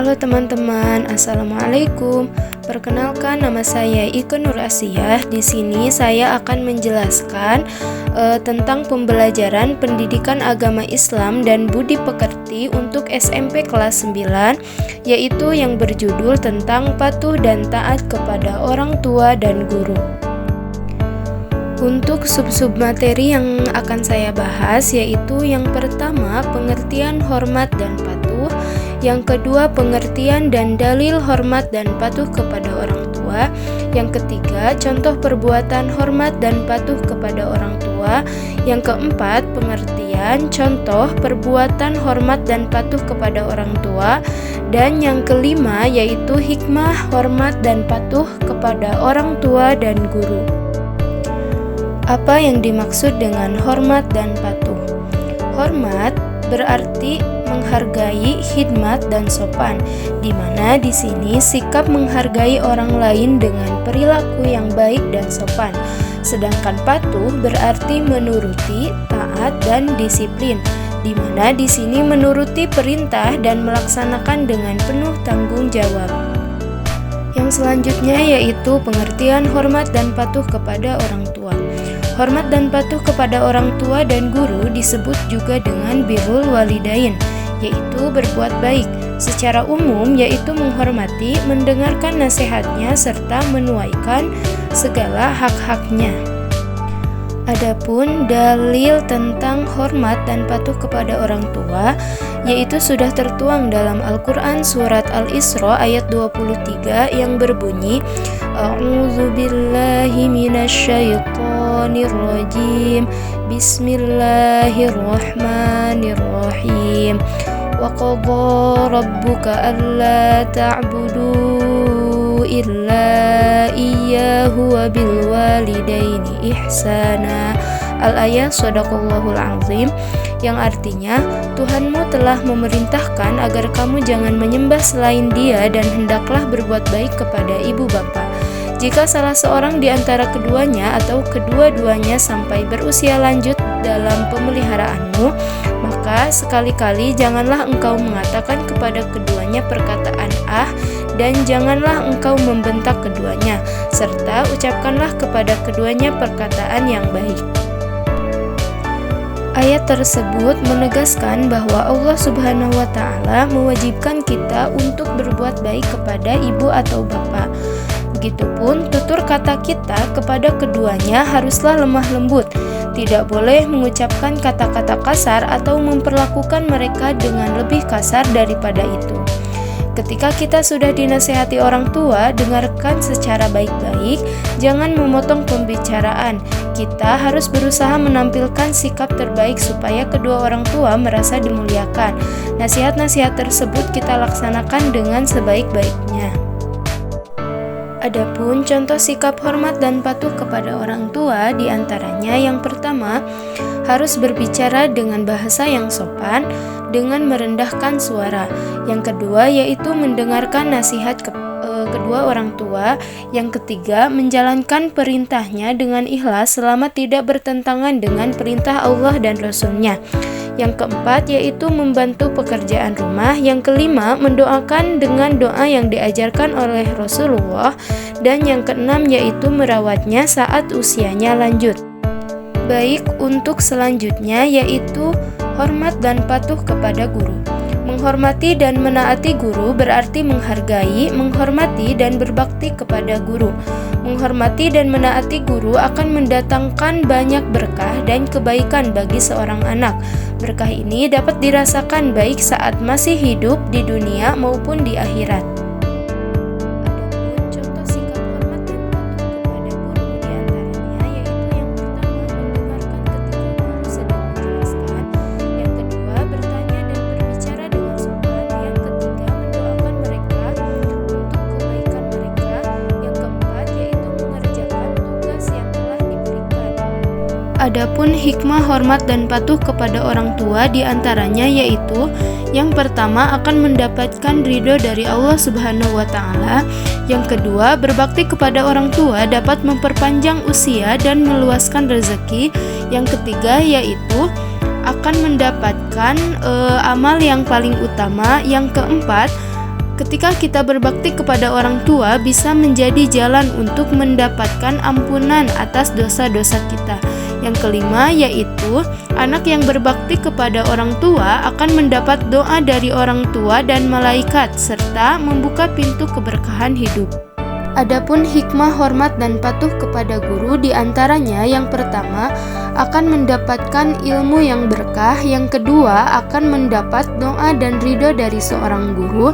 Halo teman-teman, Assalamualaikum. Perkenalkan, nama saya Ike Nur Asiyah. Di sini saya akan menjelaskan tentang pembelajaran pendidikan agama Islam dan budi pekerti untuk SMP kelas 9, yaitu yang berjudul tentang patuh dan taat kepada orang tua dan guru. Untuk sub-sub materi yang akan saya bahas yaitu yang pertama, pengertian hormat dan patuh, yang kedua, pengertian dan dalil hormat dan patuh kepada orang tua, yang ketiga, contoh perbuatan hormat dan patuh kepada orang tua, yang keempat, pengertian, contoh perbuatan hormat dan patuh kepada orang tua, dan yang kelima yaitu hikmah hormat dan patuh kepada orang tua dan guru. Apa yang dimaksud dengan hormat dan patuh? Hormat berarti menghargai, khidmat, dan sopan, di mana di sini sikap menghargai orang lain dengan perilaku yang baik dan sopan. Sedangkan patuh berarti menuruti, taat, dan disiplin, di mana di sini menuruti perintah dan melaksanakan dengan penuh tanggung jawab. Yang selanjutnya yaitu pengertian hormat dan patuh kepada orang tua. Hormat dan patuh kepada orang tua dan guru disebut juga dengan birrul walidain, yaitu berbuat baik. Secara umum yaitu menghormati, mendengarkan nasihatnya, serta menuaikan segala hak-haknya. Adapun dalil tentang hormat dan patuh kepada orang tua yaitu sudah tertuang dalam Al-Quran surat Al-Isra ayat 23 yang berbunyi A'udzubillahi minasyaitonirrajim Bismillahirrahmanirrahim Wa qadha rabbuka alla ta'budu illa iyyahu wa bil walidaini ihsana. Al-ayat Shadaqallahul Azim, yang artinya Tuhanmu telah memerintahkan agar kamu jangan menyembah selain Dia dan hendaklah berbuat baik kepada ibu bapa. Jika salah seorang di antara keduanya atau kedua-duanya sampai berusia lanjut dalam pemeliharaanmu, maka sekali-kali janganlah engkau mengatakan kepada keduanya perkataan dan janganlah engkau membentak keduanya, serta ucapkanlah kepada keduanya perkataan yang baik. Ayat tersebut menegaskan bahwa Allah Subhanahu wa Ta'ala mewajibkan kita untuk berbuat baik kepada ibu atau bapak. Begitupun tutur kata kita kepada keduanya haruslah lemah lembut, tidak boleh mengucapkan kata-kata kasar atau memperlakukan mereka dengan lebih kasar daripada itu. Ketika kita sudah dinasihati orang tua, dengarkan secara baik-baik, jangan memotong pembicaraan. Kita harus berusaha menampilkan sikap terbaik supaya kedua orang tua merasa dimuliakan. Nasihat-nasihat tersebut kita laksanakan dengan sebaik-baiknya. Adapun contoh sikap hormat dan patuh kepada orang tua diantaranya yang pertama, harus berbicara dengan bahasa yang sopan, dengan merendahkan suara. Yang kedua yaitu mendengarkan nasihat kedua orang tua. Yang ketiga, menjalankan perintahnya dengan ikhlas selama tidak bertentangan dengan perintah Allah dan Rasul-Nya. Yang keempat yaitu membantu pekerjaan rumah. Yang kelima, mendoakan dengan doa yang diajarkan oleh Rasulullah. Dan yang keenam yaitu merawatnya saat usianya lanjut. Baik, untuk selanjutnya yaitu hormat dan patuh kepada guru. Menghormati dan menaati guru berarti menghargai, menghormati dan berbakti kepada guru. Menghormati dan menaati guru akan mendatangkan banyak berkah dan kebaikan bagi seorang anak. Berkah ini dapat dirasakan baik saat masih hidup di dunia maupun di akhirat. Adapun hikmah hormat dan patuh kepada orang tua diantaranya yaitu yang pertama akan mendapatkan ridho dari Allah Subhanahu wa Ta'ala. Yang kedua, berbakti kepada orang tua dapat memperpanjang usia dan meluaskan rezeki. Yang ketiga yaitu akan mendapatkan amal yang paling utama. Yang keempat, Ketika kita berbakti kepada orang tua bisa menjadi jalan untuk mendapatkan ampunan atas dosa-dosa kita. Yang kelima yaitu anak yang berbakti kepada orang tua akan mendapat doa dari orang tua dan malaikat serta membuka pintu keberkahan hidup. Adapun hikmah hormat dan patuh kepada guru diantaranya yang pertama akan mendapatkan ilmu yang berkah, yang kedua akan mendapat doa dan ridho dari seorang guru,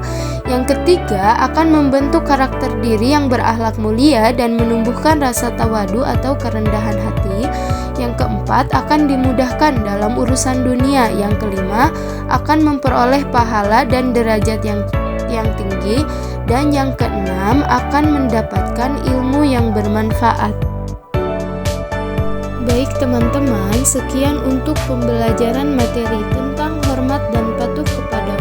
yang ketiga akan membentuk karakter diri yang berakhlak mulia dan menumbuhkan rasa tawadu atau kerendahan hati, yang keempat akan dimudahkan dalam urusan dunia, yang kelima akan memperoleh pahala dan derajat yang tinggi, dan yang keenam akan mendapatkan ilmu yang bermanfaat. Baik teman-teman, sekian untuk pembelajaran materi tentang hormat dan patuh kepada